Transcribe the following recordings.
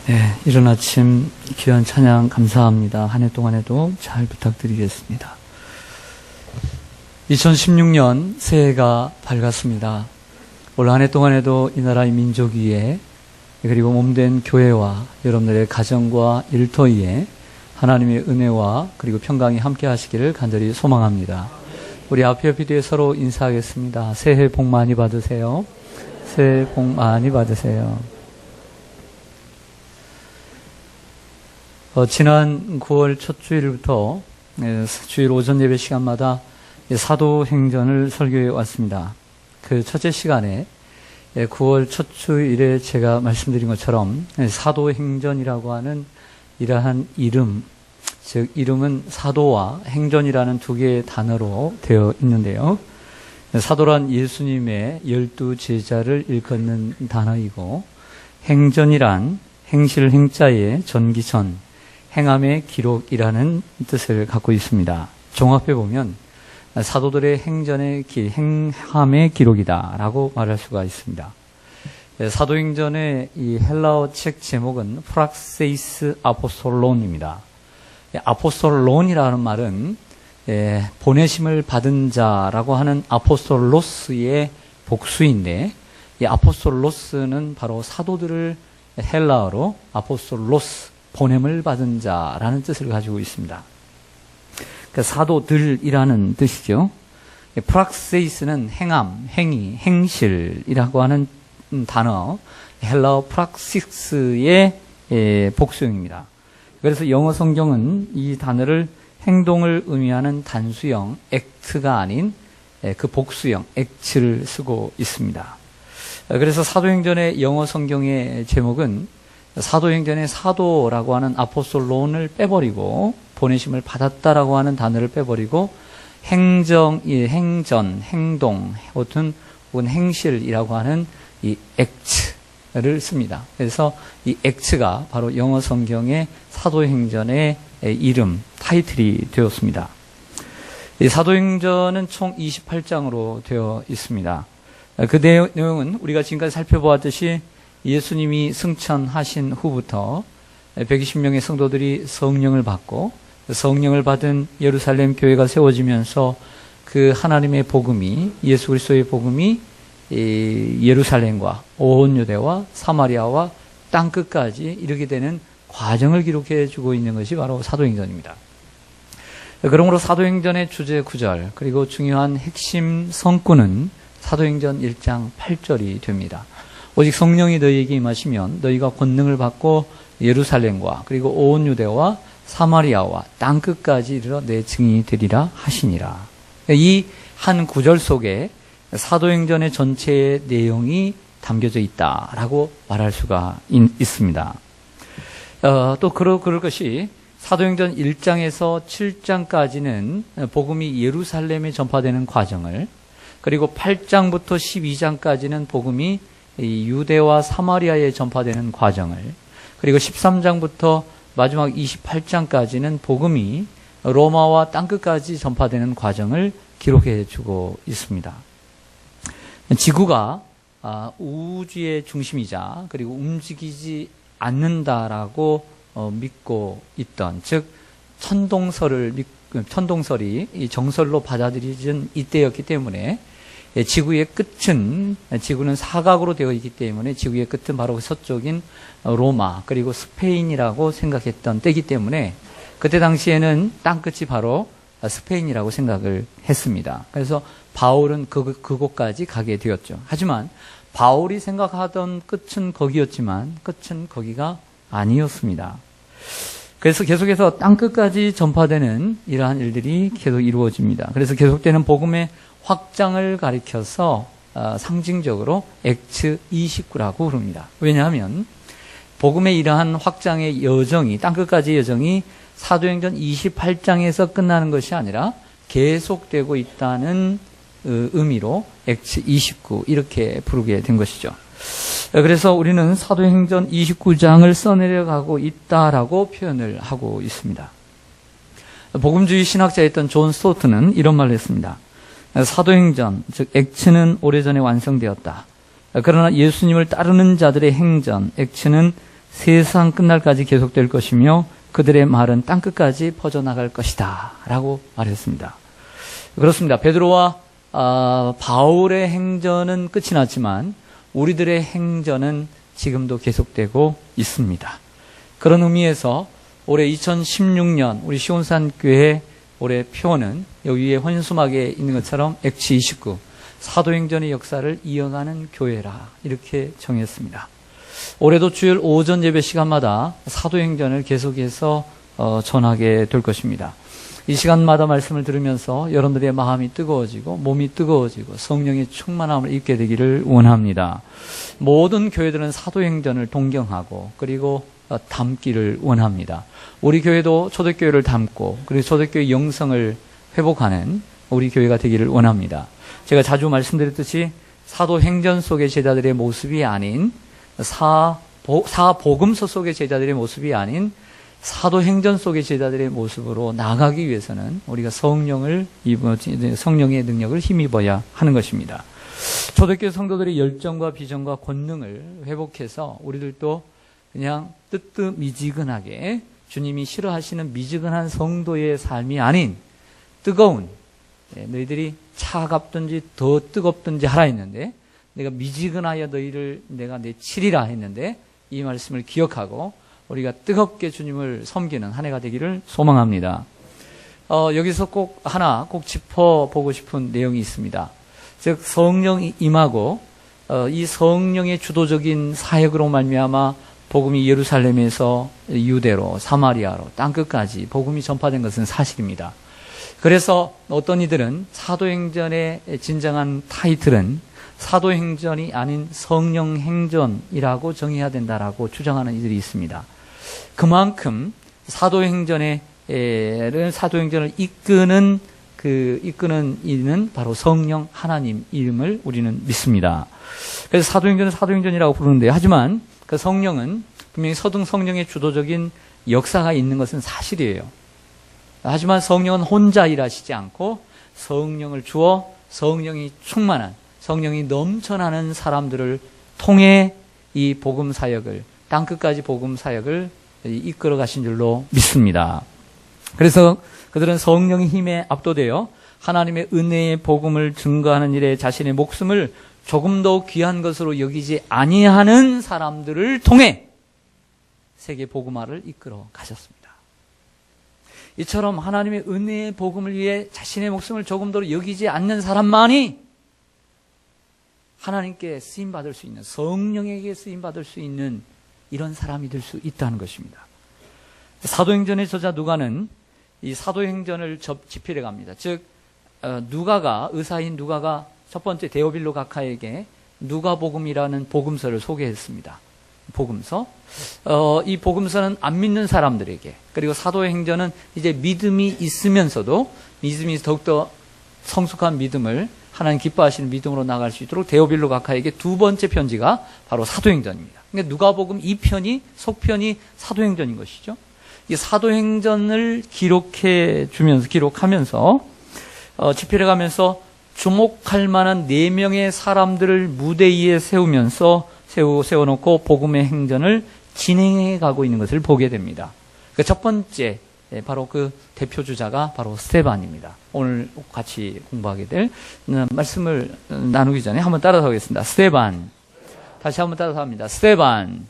네, 이른 아침 귀한 찬양 감사합니다. 한 해 동안에도 잘 부탁드리겠습니다. 2016년 새해가 밝았습니다. 올 한 해 동안에도 이 나라의 민족 위에 그리고 몸된 교회와 여러분들의 가정과 일터위에 하나님의 은혜와 그리고 평강이 함께 하시기를 간절히 소망합니다. 우리 앞에 비디오에 서로 인사하겠습니다. 새해 복 많이 받으세요. 새해 복 많이 받으세요. 지난 9월 첫 주일부터 주일 오전 예배 시간마다 사도행전을 설교해 왔습니다. 그 첫째 시간에 9월 첫 주일에 제가 말씀드린 것처럼 사도행전이라고 하는 이러한 이름, 즉 이름은 사도와 행전이라는 두 개의 단어로 되어 있는데요. 사도란 예수님의 12제자를 일컫는 단어이고, 행전이란 행실 행자의 전기전, 행함의 기록이라는 뜻을 갖고 있습니다. 종합해 보면 사도들의 행함의 기록이다라고 말할 수가 있습니다. 사도행전의 이 헬라어 책 제목은 프락세이스 아포솔론입니다. 아포솔론이라는 말은 보내심을 받은 자라고 하는 아포솔로스의 복수인데, 이 아포솔로스는 바로 사도들을 헬라어로 아포솔로스, 보냄을 받은 자라는 뜻을 가지고 있습니다. 그러니까 사도들이라는 뜻이죠. 프락세이스는 행함, 행위, 행실이라고 하는 단어, 헬라어 프락시스의 복수형입니다. 그래서 영어 성경은 이 단어를 행동을 의미하는 단수형 act가 아닌 그 복수형 act를 쓰고 있습니다. 그래서 사도행전의 영어 성경의 제목은 사도행전의 사도라고 하는 아포솔론을 빼버리고 보내심을 받았다라고 하는 단어를 빼버리고 행전, 행동, 혹은 행실이라고 하는 이 act를 씁니다. 그래서 이 act가 바로 영어 성경의 사도행전의 이름, 타이틀이 되었습니다. 이 사도행전은 총 28장으로 되어 있습니다. 그 내용은 우리가 지금까지 살펴보았듯이 예수님이 승천하신 후부터 120명의 성도들이 성령을 받고, 성령을 받은 예루살렘 교회가 세워지면서 그 하나님의 복음이, 예수 그리스도의 복음이 예루살렘과 온 유대와 사마리아와 땅끝까지 이르게 되는 과정을 기록해 주고 있는 것이 바로 사도행전입니다. 그러므로 사도행전의 주제 9절 그리고 중요한 핵심 성구는 사도행전 1장 8절이 됩니다. 오직 성령이 너희에게 임하시면 너희가 권능을 받고 예루살렘과 그리고 온 유대와 사마리아와 땅끝까지 이르러 내 증인이 되리라 하시니라. 이 한 구절 속에 사도행전의 전체의 내용이 담겨져 있다라고 말할 수가 있습니다. 또 그럴 것이 사도행전 1장에서 7장까지는 복음이 예루살렘에 전파되는 과정을, 그리고 8장부터 12장까지는 복음이 유대와 사마리아에 전파되는 과정을, 그리고 13장부터 마지막 28장까지는 복음이 로마와 땅끝까지 전파되는 과정을 기록해 주고 있습니다. 지구가 우주의 중심이자 그리고 움직이지 않는다라고 믿고 있던, 즉 천동설이 이 정설로 받아들여진 이때였기 때문에 지구의 끝은, 지구는 사각으로 되어 있기 때문에 지구의 끝은 바로 서쪽인 로마 그리고 스페인이라고 생각했던 때이기 때문에 그때 당시에는 땅끝이 바로 스페인이라고 생각을 했습니다. 그래서 바울은 그곳까지 가게 되었죠. 하지만 바울이 생각하던 끝은 거기였지만 끝은 거기가 아니었습니다. 그래서 계속해서 땅끝까지 전파되는 이러한 일들이 계속 이루어집니다. 그래서 계속되는 복음의 확장을 가리켜서 상징적으로 액츠 29라고 부릅니다. 왜냐하면 복음의 이러한 확장의 여정이, 땅끝까지의 여정이 사도행전 28장에서 끝나는 것이 아니라 계속되고 있다는 의미로 액츠 29 이렇게 부르게 된 것이죠. 그래서 우리는 사도행전 29장을 써내려가고 있다라고 표현을 하고 있습니다. 복음주의 신학자였던 존 스토트는 이런 말을 했습니다. 사도행전, 즉 액츠는 오래전에 완성되었다. 그러나 예수님을 따르는 자들의 행전, 액츠는 세상 끝날까지 계속될 것이며 그들의 말은 땅끝까지 퍼져나갈 것이다 라고 말했습니다. 그렇습니다. 베드로와 바울의 행전은 끝이 났지만 우리들의 행전은 지금도 계속되고 있습니다. 그런 의미에서 올해 2016년 우리 시온산교회 올해 표어는 여기 위에 헌수막에 있는 것처럼 액치 29 사도행전의 역사를 이어가는 교회라 이렇게 정했습니다. 올해도 주일 오전 예배 시간마다 사도행전을 계속해서 전하게 될 것입니다. 이 시간마다 말씀을 들으면서 여러분들의 마음이 뜨거워지고 몸이 뜨거워지고 성령의 충만함을 입게 되기를 원합니다. 모든 교회들은 사도행전을 동경하고 그리고 담기를 원합니다. 우리 교회도 초대교회를 담고 그리고 초대교회 영성을 회복하는 우리 교회가 되기를 원합니다. 제가 자주 말씀드렸듯이 사도행전 속의 제자들의 모습이 아닌 사복음서 속의 제자들의 모습이 아닌 사도행전 속의 제자들의 모습으로 나아가기 위해서는 우리가 성령의 능력을 힘입어야 하는 것입니다. 초대교회 성도들의 열정과 비전과 권능을 회복해서 우리들도 그냥 뜨뜻미지근하게 주님이 싫어하시는 미지근한 성도의 삶이 아닌 뜨거운 너희들이 차갑든지 더 뜨겁든지 하라 했는데 내가 미지근하여 너희를 내가 내치리라 했는데 이 말씀을 기억하고 우리가 뜨겁게 주님을 섬기는 한 해가 되기를 소망합니다. 여기서 꼭 짚어보고 싶은 내용이 있습니다. 즉 성령이 임하고 이 성령의 주도적인 사역으로 말미암아 복음이 예루살렘에서 유대로 사마리아로 땅끝까지 복음이 전파된 것은 사실입니다. 그래서 어떤 이들은 사도행전의 진정한 타이틀은 사도행전이 아닌 성령행전이라고 정해야 된다라고 주장하는 이들이 있습니다. 그만큼 사도행전을 이끄는 이는 바로 성령 하나님 이름을 우리는 믿습니다. 그래서 사도행전은 사도행전이라고 부르는데 하지만 그 성령은 분명히 서등 성령의 주도적인 역사가 있는 것은 사실이에요. 하지만 성령은 혼자 일하시지 않고 성령을 주어 성령이 충만한 성령이 넘쳐나는 사람들을 통해 이 복음 사역을 땅끝까지 복음 사역을 이끌어 가신 줄로 믿습니다. 그래서 그들은 성령의 힘에 압도되어 하나님의 은혜의 복음을 증거하는 일에 자신의 목숨을 조금 더 귀한 것으로 여기지 아니하는 사람들을 통해 세계 복음화를 이끌어 가셨습니다. 이처럼 하나님의 은혜의 복음을 위해 자신의 목숨을 조금 더 여기지 않는 사람만이 하나님께 쓰임받을 수 있는, 성령에게 쓰임받을 수 있는 이런 사람이 될 수 있다는 것입니다. 사도행전의 저자 누가는 이 사도행전을 집필해 갑니다. 즉 의사인 누가가 첫 번째 데오빌로 각하에게 누가복음이라는 복음서를 소개했습니다. 복음서. 이 복음서는 안 믿는 사람들에게, 그리고 사도행전은 이제 믿음이 있으면서도 믿음이 더욱더 성숙한 믿음을 하나님 기뻐하시는 믿음으로 나갈 수 있도록 데오빌로 각하에게 두 번째 편지가 바로 사도행전입니다. 그러니까 누가복음 2편이 속편이 사도행전인 것이죠. 이 사도행전을 기록하면서 집필해가면서 주목할 만한 4명의 사람들을 무대 위에 세워놓고 복음의 행전을 진행해 가고 있는 것을 보게 됩니다. 그 첫 번째 바로 그 대표 주자가 바로 스데반입니다. 오늘 같이 공부하게 될 말씀을 나누기 전에 한번 따라서 하겠습니다. 스데반. 다시 한번 따라서 합니다. 스데반.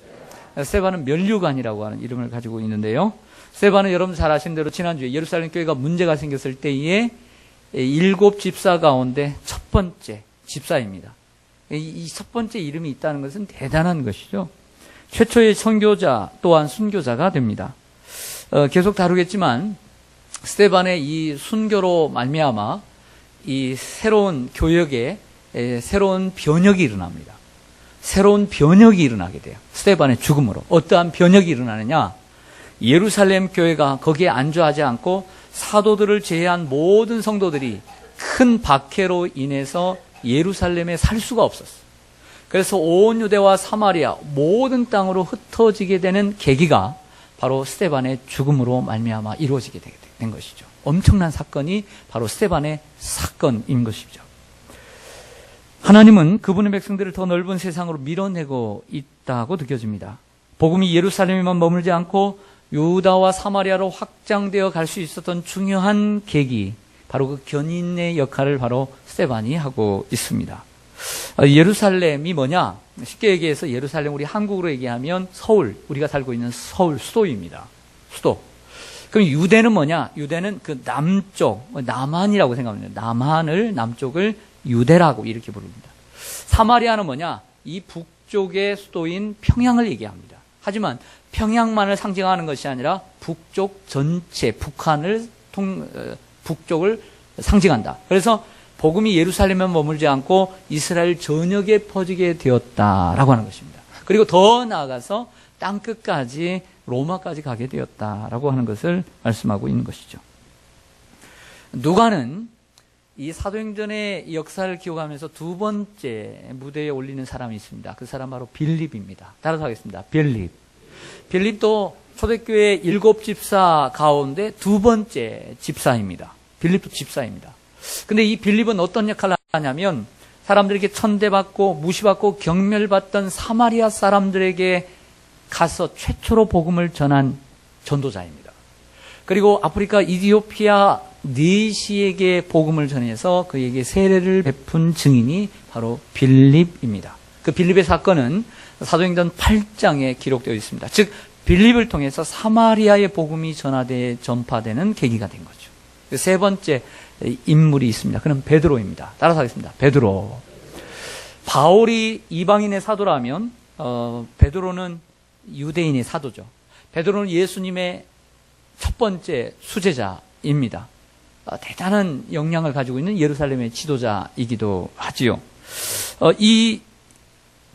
스데반은 면류관이라고 하는 이름을 가지고 있는데요. 스데반은 여러분 잘 아시는 대로 지난주에 예루살렘 교회가 문제가 생겼을 때에 7 집사 가운데 첫 번째 집사입니다. 이 첫 번째 이름이 있다는 것은 대단한 것이죠. 최초의 선교자 또한 순교자가 됩니다. 계속 다루겠지만 스데반의 이 순교로 말미암아 이 새로운 교역에 새로운 변혁이 일어납니다. 새로운 변혁이 일어나게 돼요. 스데반의 죽음으로. 어떠한 변혁이 일어나느냐? 예루살렘 교회가 거기에 안주하지 않고 사도들을 제외한 모든 성도들이 큰 박해로 인해서 예루살렘에 살 수가 없었어요. 그래서 온 유대와 사마리아 모든 땅으로 흩어지게 되는 계기가 바로 스데반의 죽음으로 말미암아 이루어지게 된 것이죠. 엄청난 사건이 바로 스데반의 사건인 것이죠. 하나님은 그분의 백성들을 더 넓은 세상으로 밀어내고 있다고 느껴집니다. 복음이 예루살렘에만 머물지 않고 유다와 사마리아로 확장되어 갈 수 있었던 중요한 계기, 바로 그 견인의 역할을 바로 스데반이 하고 있습니다. 예루살렘이 뭐냐? 쉽게 얘기해서 예루살렘, 우리 한국으로 얘기하면 서울, 우리가 살고 있는 서울, 수도입니다. 수도. 그럼 유대는 뭐냐? 유대는 그 남쪽, 남한이라고 생각합니다. 남쪽을 유대라고 이렇게 부릅니다. 사마리아는 뭐냐? 이 북쪽의 수도인 평양을 얘기합니다. 하지만 평양만을 상징하는 것이 아니라 북쪽 전체, 북쪽을 상징한다. 그래서 복음이 예루살렘에 머물지 않고 이스라엘 전역에 퍼지게 되었다라고 하는 것입니다. 그리고 더 나아가서 땅끝까지, 로마까지 가게 되었다라고 하는 것을 말씀하고 있는 것이죠. 누가는 이 사도행전의 역사를 기록하면서 두 번째 무대에 올리는 사람이 있습니다. 그 사람 바로 빌립입니다. 따라서 하겠습니다. 빌립도 초대교회 7집사 가운데 두 번째 집사입니다. 빌립도 집사입니다. 근데 이 빌립은 어떤 역할을 하냐면 사람들에게 천대받고 무시받고 경멸받던 사마리아 사람들에게 가서 최초로 복음을 전한 전도자입니다. 그리고 아프리카 이디오피아 네시에게 복음을 전해서 그에게 세례를 베푼 증인이 바로 빌립입니다. 그 빌립의 사건은 사도행전 8장에 기록되어 있습니다. 즉 빌립을 통해서 사마리아의 복음이 전파되는 계기가 된 거죠. 세 번째 인물이 있습니다. 그는 베드로입니다. 따라서 하겠습니다. 베드로. 바울이 이방인의 사도라면 베드로는 유대인의 사도죠. 베드로는 예수님의 첫 번째 수제자입니다. 대단한 역량을 가지고 있는 예루살렘의 지도자이기도 하지요. 이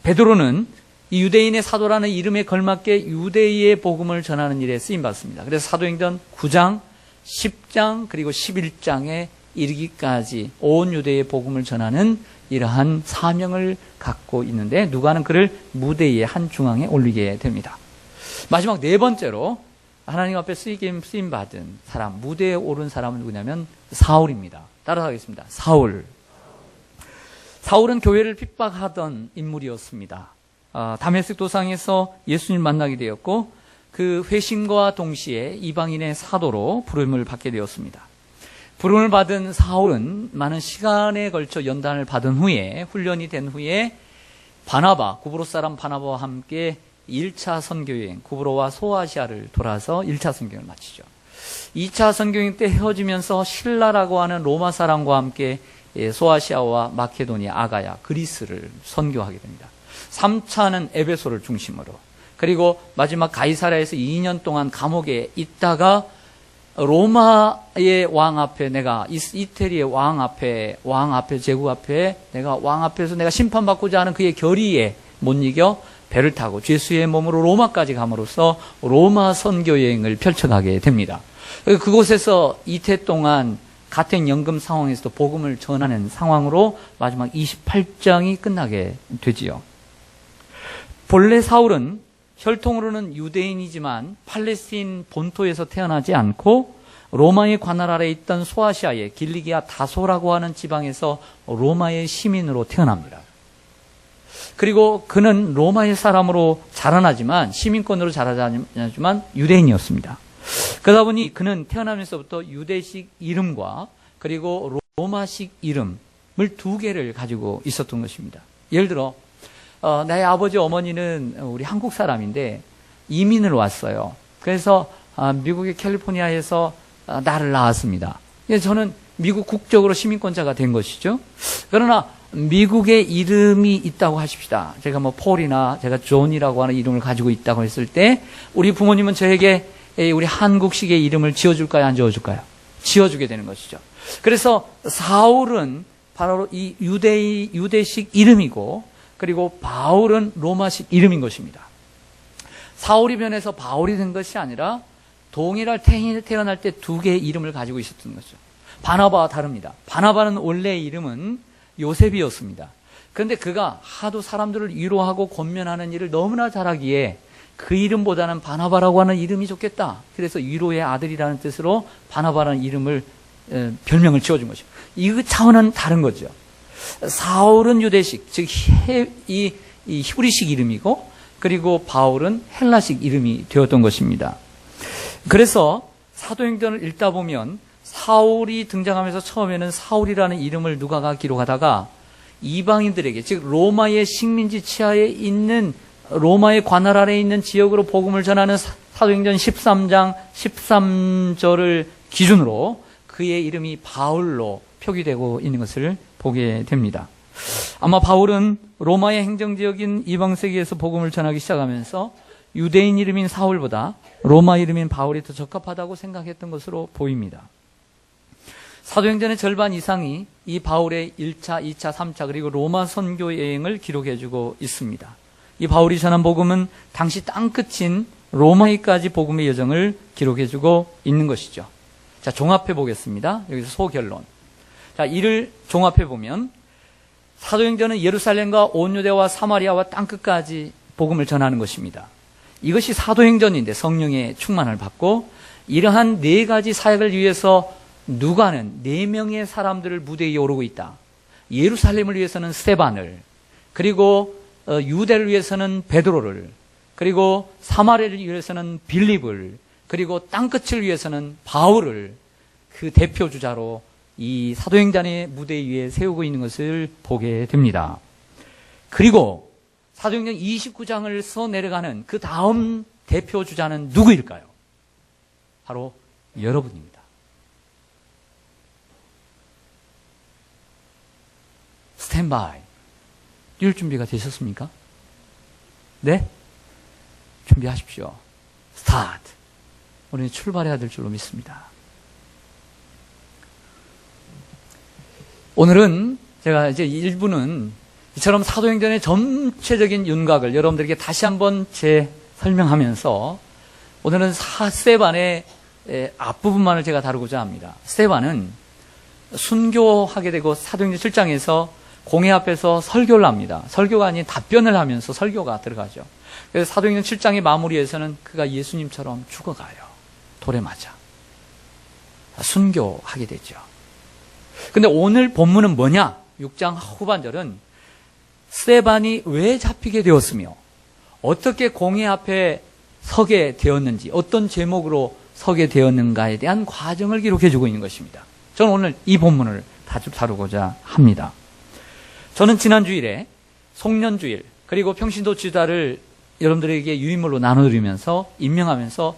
베드로는 이 유대인의 사도라는 이름에 걸맞게 유대의 복음을 전하는 일에 쓰임받습니다. 그래서 사도행전 9장, 10장, 그리고 11장에 이르기까지 온 유대의 복음을 전하는 이러한 사명을 갖고 있는데 누가는 그를 무대의 한 중앙에 올리게 됩니다. 마지막 네 번째로 하나님 앞에 쓰임받은 사람, 무대에 오른 사람은 누구냐면 사울입니다. 따라서 하겠습니다. 사울은 교회를 핍박하던 인물이었습니다. 다메섹 도상에서 예수님을 만나게 되었고 그 회심과 동시에 이방인의 사도로 부름을 받게 되었습니다. 부름을 받은 사울은 많은 시간에 걸쳐 연단을 받은 후에 훈련이 된 후에 구브로 사람 바나바와 함께 1차 선교여행, 구브로와 소아시아를 돌아서 1차 선교행을 마치죠. 2차 선교행 때 헤어지면서 실라라고 하는 로마 사람과 함께 소아시아와 마케도니아, 아가야, 그리스를 선교하게 됩니다. 3차는 에베소를 중심으로, 그리고 마지막 가이사랴에서 2년 동안 감옥에 있다가 로마의 왕 앞에 이태리의 왕 앞에 제국 앞에 왕 앞에서 내가 심판받고자 하는 그의 결의에 못 이겨 배를 타고 죄수의 몸으로 로마까지 감으로써 로마 선교 여행을 펼쳐가게 됩니다. 그곳에서 이태 동안 가택연금 상황에서도 복음을 전하는 상황으로 마지막 28장이 끝나게 되지요. 본래 사울은 혈통으로는 유대인이지만 팔레스틴 본토에서 태어나지 않고 로마의 관할 아래에 있던 소아시아의 길리기아 다소라고 하는 지방에서 로마의 시민으로 태어납니다. 그리고 그는 로마의 사람으로 자라나지만 시민권으로 자라나지만 유대인이었습니다. 그러다 보니 그는 태어나면서부터 유대식 이름과 그리고 로마식 이름을 두 개를 가지고 있었던 것입니다. 예를 들어 나의 아버지 어머니는 우리 한국 사람인데 이민을 왔어요. 그래서 미국의 캘리포니아에서 나를 낳았습니다. 저는 미국 국적으로 시민권자가 된 것이죠. 그러나 미국의 이름이 있다고 하십시다. 제가 폴이나 제가 존이라고 하는 이름을 가지고 있다고 했을 때 우리 부모님은 저에게 우리 한국식의 이름을 지어줄까요? 안 지어줄까요? 지어주게 되는 것이죠. 그래서 사울은 바로 이 유대식 이름이고 그리고 바울은 로마식 이름인 것입니다. 사울이 변해서 바울이 된 것이 아니라 동일한 태어날 때 두 개의 이름을 가지고 있었던 거죠. 바나바와 다릅니다. 바나바는 원래 이름은 요셉이었습니다. 그런데 그가 하도 사람들을 위로하고 권면하는 일을 너무나 잘하기에 그 이름보다는 바나바라고 하는 이름이 좋겠다. 그래서 위로의 아들이라는 뜻으로 바나바라는 이름을 별명을 지어준 것이죠. 이 차원은 다른 거죠. 사울은 유대식, 즉 이 히브리식 이름이고 그리고 바울은 헬라식 이름이 되었던 것입니다. 그래서 사도행전을 읽다 보면 사울이 등장하면서 처음에는 사울이라는 이름을 누가가 기록하다가 이방인들에게, 즉 로마의 식민지 치하에 있는, 로마의 관할 아래에 있는 지역으로 복음을 전하는 사도행전 13장 13절을 기준으로 그의 이름이 바울로 표기되고 있는 것을 보게 됩니다. 아마 바울은 로마의 행정지역인 이방세계에서 복음을 전하기 시작하면서 유대인 이름인 사울보다 로마 이름인 바울이 더 적합하다고 생각했던 것으로 보입니다. 사도행전의 절반 이상이 이 바울의 1차, 2차, 3차 그리고 로마 선교 여행을 기록해주고 있습니다. 이 바울이 전한 복음은 당시 땅끝인 로마에까지 복음의 여정을 기록해주고 있는 것이죠. 자, 종합해 보겠습니다. 여기서 소결론. 자, 이를 종합해 보면 사도행전은 예루살렘과 온 유대와 사마리아와 땅끝까지 복음을 전하는 것입니다. 이것이 사도행전인데 성령의 충만을 받고 이러한 네 가지 사역을 위해서 누가는 4명의 사람들을 무대에 오르고 있다. 예루살렘을 위해서는 스데반을, 그리고 유대를 위해서는 베드로를, 그리고 사마리아를 위해서는 빌립을, 그리고 땅끝을 위해서는 바울을 그 대표 주자로 이 사도행전의 무대 위에 세우고 있는 것을 보게 됩니다. 그리고 사도행전 29장을 써 내려가는 그 다음 대표 주자는 누구일까요? 바로 여러분입니다. 스탠바이. 뛸 준비가 되셨습니까? 네? 준비하십시오. 스타트. 우리는 출발해야 될 줄로 믿습니다. 오늘은 제가 이제 일부는 이처럼 사도행전의 전체적인 윤곽을 여러분들에게 다시 한번 설명하면서 오늘은 스데반의 앞부분만을 제가 다루고자 합니다. 스데반은 순교하게 되고 사도행전 7장에서 공회 앞에서 설교를 합니다. 설교가 아닌 답변을 하면서 설교가 들어가죠. 그래서 사도행전 7장의 마무리에서는 그가 예수님처럼 죽어가요. 돌에 맞아. 순교하게 되죠. 근데 오늘 본문은 뭐냐? 6장 후반절은 스데반이 왜 잡히게 되었으며 어떻게 공회 앞에 서게 되었는지, 어떤 제목으로 서게 되었는가에 대한 과정을 기록해주고 있는 것입니다. 저는 오늘 이 본문을 다루고자 합니다. 저는 지난 주일에 송년주일 그리고 평신도 지도자를 여러분들에게 유인물로 나눠드리면서 임명하면서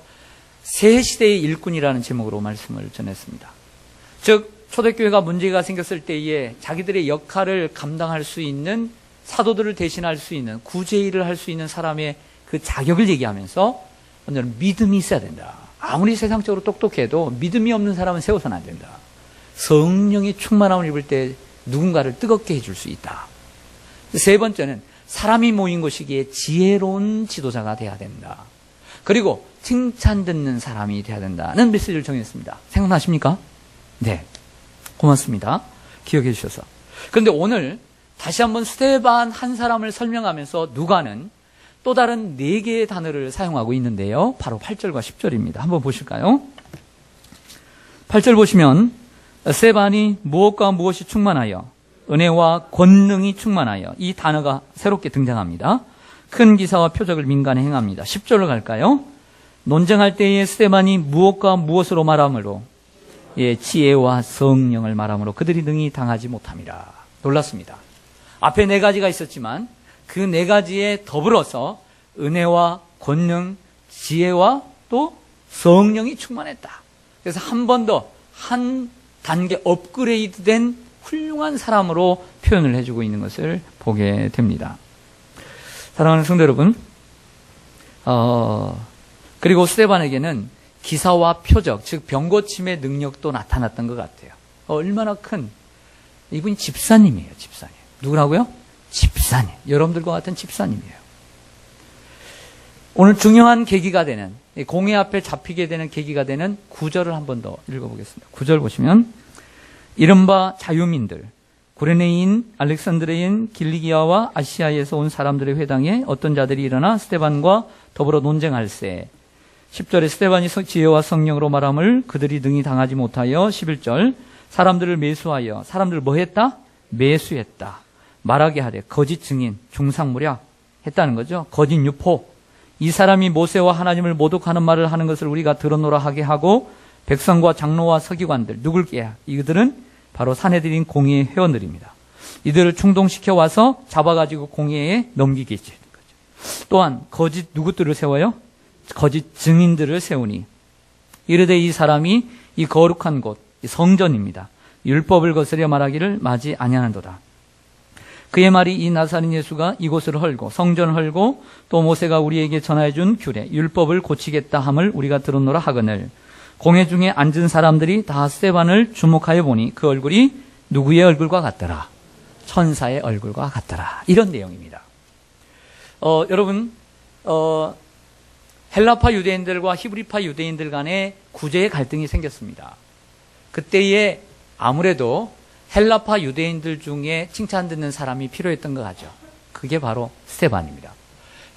새 시대의 일꾼이라는 제목으로 말씀을 전했습니다. 즉 초대교회가 문제가 생겼을 때에 자기들의 역할을 감당할 수 있는, 사도들을 대신할 수 있는, 구제일을 할 수 있는 사람의 그 자격을 얘기하면서 오늘은 믿음이 있어야 된다. 아무리 세상적으로 똑똑해도 믿음이 없는 사람은 세워서는 안 된다. 성령의 충만함을 입을 때 누군가를 뜨겁게 해줄 수 있다. 세 번째는 사람이 모인 곳이기에 지혜로운 지도자가 돼야 된다. 그리고 칭찬 듣는 사람이 돼야 된다는 메시지를 정했습니다. 생각나십니까? 네. 고맙습니다. 기억해 주셔서. 그런데 오늘 다시 한번 스데반 한 사람을 설명하면서 누가는 또 다른 4개의 단어를 사용하고 있는데요. 바로 8절과 10절입니다. 한번 보실까요? 8절 보시면 스데반이 무엇과 무엇이 충만하여 은혜와 권능이 충만하여, 이 단어가 새롭게 등장합니다. 큰 기사와 표적을 민간에 행합니다. 10절로 갈까요? 논쟁할 때에 스데반이 무엇과 무엇으로 말함으로, 지혜와 성령을 말함으로 그들이 능히 당하지 못함이라. 놀랐습니다. 앞에 4가지가 있었지만 그 4가지에 더불어서 은혜와 권능, 지혜와 또 성령이 충만했다. 그래서 한 번 더 한 단계 업그레이드된 훌륭한 사람으로 표현을 해주고 있는 것을 보게 됩니다. 사랑하는 성도 여러분, 그리고 스데반에게는 기사와 표적, 즉 병고침의 능력도 나타났던 것 같아요. 얼마나 큰, 이분이 집사님이에요. 집사님. 누구라고요? 집사님. 여러분들과 같은 집사님이에요. 오늘 중요한 계기가 되는, 공회 앞에 잡히게 되는 계기가 되는 9절을 한 번 더 읽어보겠습니다. 9절 보시면 이른바 자유민들, 구레네인, 알렉산드레인, 길리기아와 아시아에서 온 사람들의 회당에 어떤 자들이 일어나 스데반과 더불어 논쟁할세. 10절에 스데반이 지혜와 성령으로 말함을 그들이 능히 당하지 못하여, 11절 사람들을 매수하여, 사람들을 뭐 했다? 매수했다. 말하게 하되 거짓 증인, 중상무략 했다는 거죠. 거짓 유포. 이 사람이 모세와 하나님을 모독하는 말을 하는 것을 우리가 들어노라 하게 하고 백성과 장로와 서기관들 누굴게야? 이들은 바로 사내들인 공의회 회원들입니다. 이들을 충동시켜 와서 잡아가지고 공의회에 넘기게 되는 거죠. 또한 거짓 누구들을 세워요? 거짓 증인들을 세우니 이르되 이 사람이 이 거룩한 곳 이 성전입니다. 율법을 거스려 말하기를 마지 아니하는도다. 그의 말이 이 나사렛 예수가 이곳을 헐고 성전을 헐고 또 모세가 우리에게 전하여준 규례 율법을 고치겠다 함을 우리가 들었노라 하거늘 공회 중에 앉은 사람들이 다 스데반을 주목하여 보니 그 얼굴이 누구의 얼굴과 같더라? 천사의 얼굴과 같더라. 이런 내용입니다. 여러분 헬라파 유대인들과 히브리파 유대인들 간에 구제의 갈등이 생겼습니다. 그때에 아무래도 헬라파 유대인들 중에 칭찬 듣는 사람이 필요했던 것 같죠. 그게 바로 스데반입니다.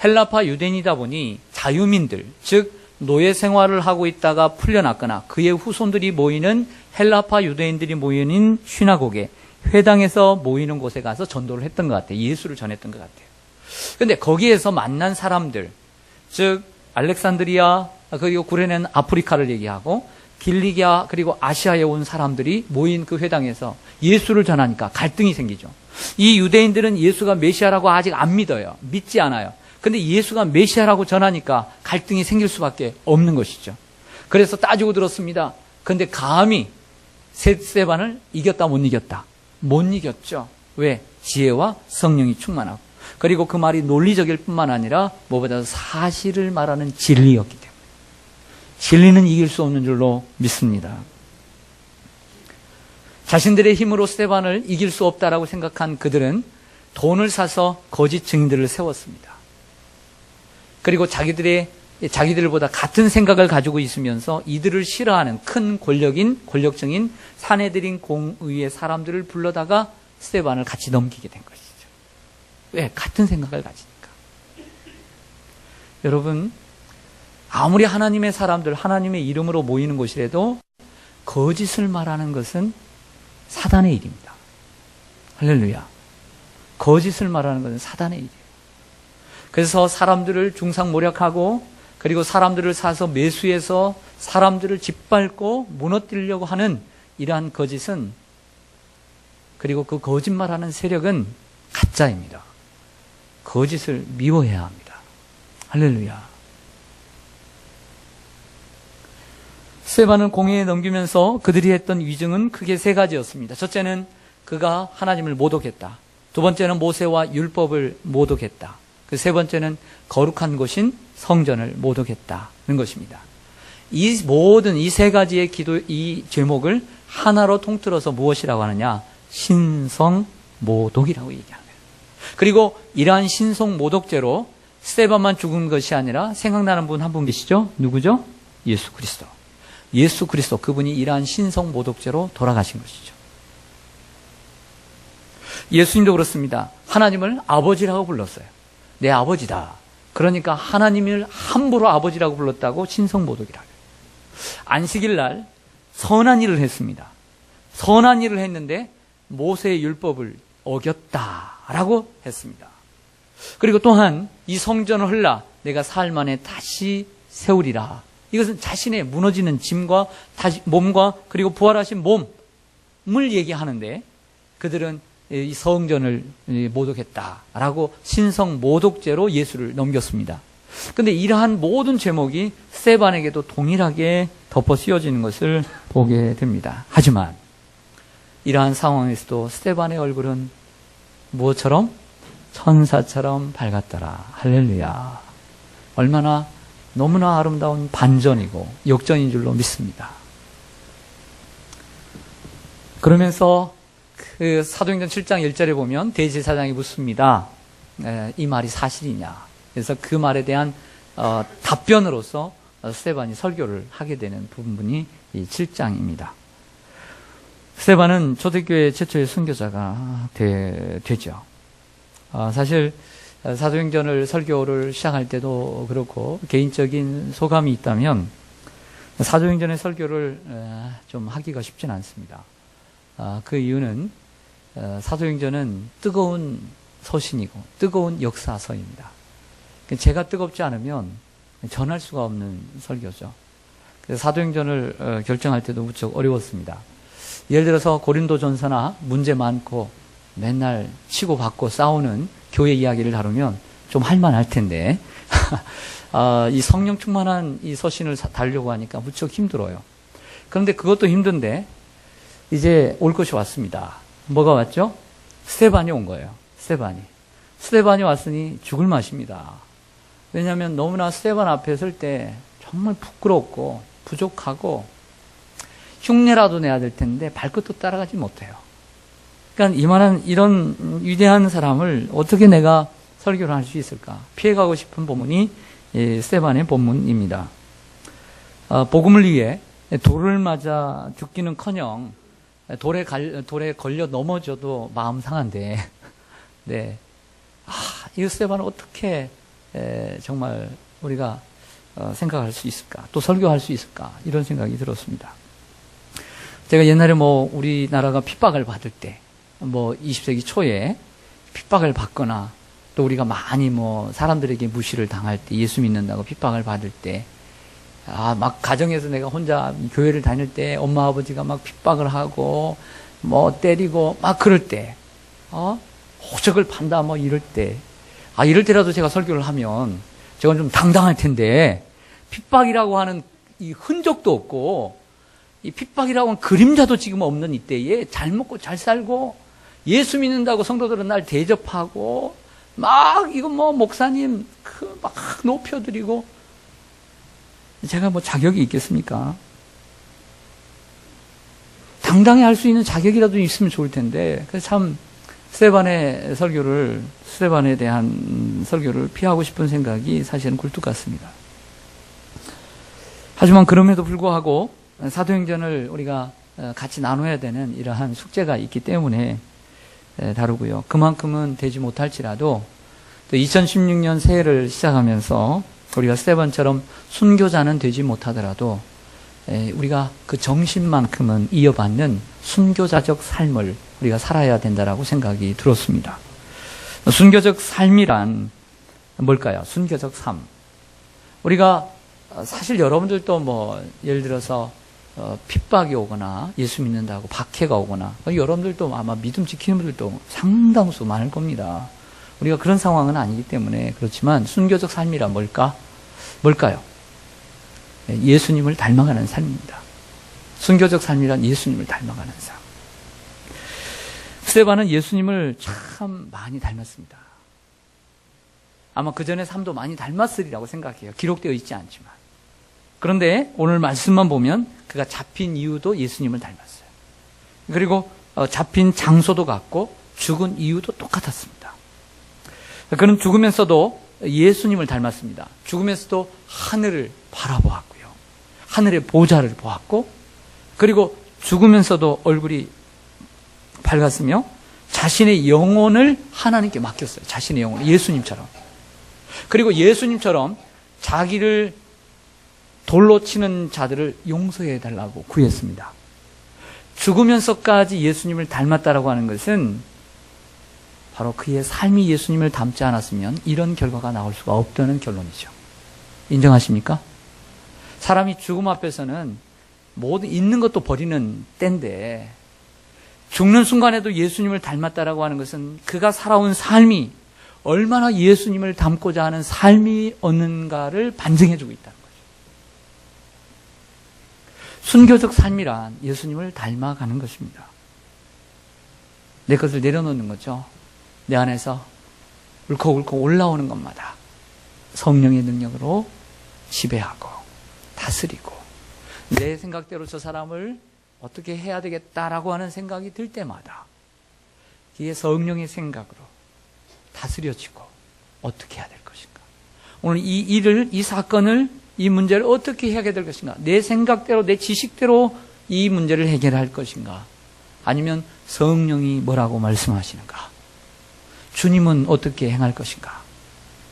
헬라파 유대인이다 보니 자유민들, 즉 노예 생활을 하고 있다가 풀려났거나 그의 후손들이 모이는 헬라파 유대인들이 모이는 시나고게, 회당에서 모이는 곳에 가서 전도를 했던 것 같아요. 예수를 전했던 것 같아요. 그런데 거기에서 만난 사람들, 즉 알렉산드리아 그리고 구레는 아프리카를 얘기하고 길리기아 그리고 아시아에 온 사람들이 모인 그 회당에서 예수를 전하니까 갈등이 생기죠. 이 유대인들은 예수가 메시아라고 아직 안 믿어요. 믿지 않아요. 근데 예수가 메시아라고 전하니까 갈등이 생길 수밖에 없는 것이죠. 그래서 따지고 들었습니다. 근데 감히 스데반을 이겼다 못 이겼다? 못 이겼죠. 왜? 지혜와 성령이 충만하고 그리고 그 말이 논리적일 뿐만 아니라 무엇보다도 사실을 말하는 진리였기 때문에 진리는 이길 수 없는 줄로 믿습니다. 자신들의 힘으로 스데반을 이길 수 없다라고 생각한 그들은 돈을 사서 거짓 증인들을 세웠습니다. 그리고 자기들보다 같은 생각을 가지고 있으면서 이들을 싫어하는 큰 권력층인 사내들인 공의의 사람들을 불러다가 스데반을 같이 넘기게 된 것이죠. 왜? 같은 생각을 가지니까. 여러분, 아무리 하나님의 사람들, 하나님의 이름으로 모이는 곳이라도 거짓을 말하는 것은 사단의 일입니다. 할렐루야. 거짓을 말하는 것은 사단의 일이에요. 그래서 사람들을 중상모략하고 그리고 사람들을 사서 매수해서 사람들을 짓밟고 무너뜨리려고 하는 이러한 거짓은 그리고 그 거짓말하는 세력은 가짜입니다. 거짓을 미워해야 합니다. 할렐루야. 스데반을 공회에 넘기면서 그들이 했던 위증은 크게 세 가지였습니다. 첫째는 그가 하나님을 모독했다. 두 번째는 모세와 율법을 모독했다. 그 세 번째는 거룩한 곳인 성전을 모독했다는 것입니다. 이 모든 이 세 가지의 이 제목을 하나로 통틀어서 무엇이라고 하느냐? 신성모독이라고 얘기하는 거예요. 그리고 이러한 신성모독죄로 스데반만 죽은 것이 아니라 생각나는 분 한 분 계시죠? 누구죠? 예수 그리스도. 예수 그리스도 그분이 이러한 신성모독죄로 돌아가신 것이죠. 예수님도 그렇습니다. 하나님을 아버지라고 불렀어요. 내 아버지다. 그러니까 하나님을 함부로 아버지라고 불렀다고 신성모독이라고 해요. 안식일 날 선한 일을 했습니다. 선한 일을 했는데 모세의 율법을 어겼다라고 했습니다. 그리고 또한 이 성전을 헐라 내가 사흘 만에 다시 세우리라. 이것은 자신의 무너지는 짐과 몸과 그리고 부활하신 몸을 얘기하는데 그들은 이 성전을 모독했다라고 신성모독죄로 예수를 넘겼습니다. 그런데 이러한 모든 제목이 스데반에게도 동일하게 덮어 씌워지는 것을 보게 됩니다. 하지만 이러한 상황에서도 스데반의 얼굴은 무엇처럼? 천사처럼 밝았더라. 할렐루야. 얼마나 너무나 아름다운 반전이고 역전인 줄로 믿습니다. 그러면서 그 사도행전 7장 1절에 보면 대제사장이 묻습니다. 이 말이 사실이냐. 그래서 그 말에 대한 답변으로서 스데반이 설교를 하게 되는 부분이 이 7장입니다. 스데반은 초대교회 최초의 선교자가 되죠. 사실 사도행전을 설교를 시작할 때도 그렇고 개인적인 소감이 있다면 사도행전의 설교를 좀 하기가 쉽진 않습니다. 그 이유는 사도행전은 뜨거운 서신이고 뜨거운 역사서입니다. 제가 뜨겁지 않으면 전할 수가 없는 설교죠. 그래서 사도행전을 결정할 때도 무척 어려웠습니다. 예를 들어서 고린도전서나 문제 많고 맨날 치고받고 싸우는 교회 이야기를 다루면 좀 할만할 텐데 이 성령 충만한 이 서신을 다루려고 하니까 무척 힘들어요. 그런데 그것도 힘든데 이제 올 것이 왔습니다. 뭐가 왔죠? 스데반이 온 거예요. 스데반이 왔으니 죽을 맛입니다. 왜냐하면 너무나 스데반 앞에 설 때 정말 부끄럽고 부족하고 흉내라도 내야 될 텐데 발끝도 따라가지 못해요. 그러니까 이만한 이런 위대한 사람을 어떻게 내가 설교를 할 수 있을까? 피해가고 싶은 본문이 스데반의 본문입니다. 복음을 위해 돌을 맞아 죽기는커녕 돌에 걸려 넘어져도 마음 상한데, 네, 이 스데반을 어떻게 정말 우리가 생각할 수 있을까? 또 설교할 수 있을까? 이런 생각이 들었습니다. 제가 옛날에 우리나라가 핍박을 받을 때, 20세기 초에 핍박을 받거나 또 우리가 많이 사람들에게 무시를 당할 때, 예수 믿는다고 핍박을 받을 때, 막 가정에서 내가 혼자 교회를 다닐 때 엄마 아버지가 막 핍박을 하고 때리고 막 그럴 때, 호적을 판다 이럴 때, 이럴 때라도 제가 설교를 하면 제가 좀 당당할 텐데, 핍박이라고 하는 이 흔적도 없고 이 핍박이라고 하는 그림자도 지금 없는 이때에 잘 먹고 잘 살고 예수 믿는다고 성도들은 날 대접하고 막 이거 목사님 막 높여드리고, 제가 자격이 있겠습니까? 당당히 할 수 있는 자격이라도 있으면 좋을 텐데, 그래서 참 스데반에 대한 설교를 피하고 싶은 생각이 사실은 굴뚝 같습니다. 하지만 그럼에도 불구하고 사도행전을 우리가 같이 나눠야 되는 이러한 숙제가 있기 때문에 다루고요. 그만큼은 되지 못할지라도 또 2016년 새해를 시작하면서 우리가 스데반처럼 순교자는 되지 못하더라도 우리가 그 정신만큼은 이어받는 순교자적 삶을 우리가 살아야 된다라고 생각이 들었습니다. 순교적 삶이란 뭘까요? 순교적 삶. 우리가 사실 여러분들도 예를 들어서 핍박이 오거나 예수 믿는다고 박해가 오거나 여러분들도 아마 믿음 지키는 분들도 상당수 많을 겁니다. 우리가 그런 상황은 아니기 때문에 그렇지만 순교적 삶이란 뭘까요? 예수님을 닮아가는 삶입니다. 순교적 삶이란 예수님을 닮아가는 삶. 스데반은 예수님을 참 많이 닮았습니다. 아마 그 전의 삶도 많이 닮았으리라고 생각해요. 기록되어 있지 않지만. 그런데 오늘 말씀만 보면 그가 잡힌 이유도 예수님을 닮았어요. 그리고 잡힌 장소도 같고 죽은 이유도 똑같았습니다. 그는 죽으면서도 예수님을 닮았습니다. 죽으면서도 하늘을 바라보았고요. 하늘의 보좌를 보았고, 그리고 죽으면서도 얼굴이 밝았으며 자신의 영혼을 하나님께 맡겼어요. 자신의 영혼을, 예수님처럼. 그리고 예수님처럼 자기를 돌로 치는 자들을 용서해 달라고 구했습니다. 죽으면서까지 예수님을 닮았다라고 하는 것은 바로 그의 삶이 예수님을 닮지 않았으면 이런 결과가 나올 수가 없다는 결론이죠. 인정하십니까? 사람이 죽음 앞에서는 모든 있는 것도 버리는 때인데, 죽는 순간에도 예수님을 닮았다라고 하는 것은 그가 살아온 삶이 얼마나 예수님을 닮고자 하는 삶이었는가를 반증해주고 있다는 거죠. 순교적 삶이란 예수님을 닮아가는 것입니다. 내 것을 내려놓는 거죠. 내 안에서 울컥울컥 올라오는 것마다 성령의 능력으로 지배하고 다스리고, 내 생각대로 저 사람을 어떻게 해야 되겠다라고 하는 생각이 들 때마다 이게 성령의 생각으로 다스려지고 어떻게 해야 될 것인가. 오늘 이 사건을, 이 문제를 어떻게 해야 될 것인가. 내 생각대로, 내 지식대로 이 문제를 해결할 것인가. 아니면 성령이 뭐라고 말씀하시는가. 주님은 어떻게 행할 것인가.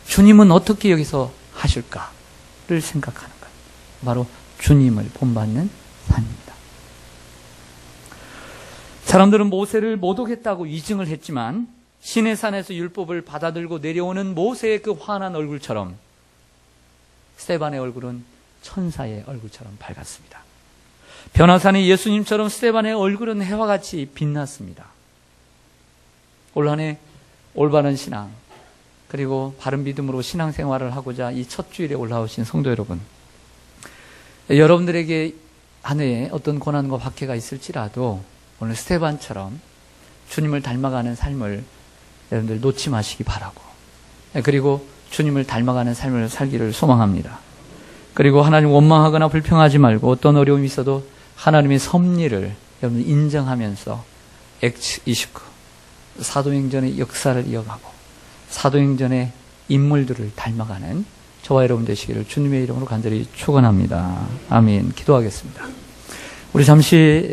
주님은 어떻게 여기서 하실까를 생각하는 것. 바로 주님을 본받는 삶입니다. 사람들은 모세를 모독했다고 위증을 했지만 시내산에서 율법을 받아들고 내려오는 모세의 그 환한 얼굴처럼 스데반의 얼굴은 천사의 얼굴처럼 밝았습니다. 변화산의 예수님처럼 스데반의 얼굴은 해와 같이 빛났습니다. 올 한 해 올바른 신앙, 그리고 바른 믿음으로 신앙생활을 하고자 이 첫 주일에 올라오신 성도 여러분, 여러분들에게 한 해에 어떤 고난과 박해가 있을지라도 오늘 스데반처럼 주님을 닮아가는 삶을 여러분들 놓지 마시기 바라고, 그리고 주님을 닮아가는 삶을 살기를 소망합니다. 그리고 하나님 원망하거나 불평하지 말고 어떤 어려움이 있어도 하나님의 섭리를 여러분 인정하면서 액트 29 사도행전의 역사를 이어가고 사도행전의 인물들을 닮아가는 저와 여러분 되시기를 주님의 이름으로 간절히 축원합니다. 아멘. 기도하겠습니다. 우리 잠시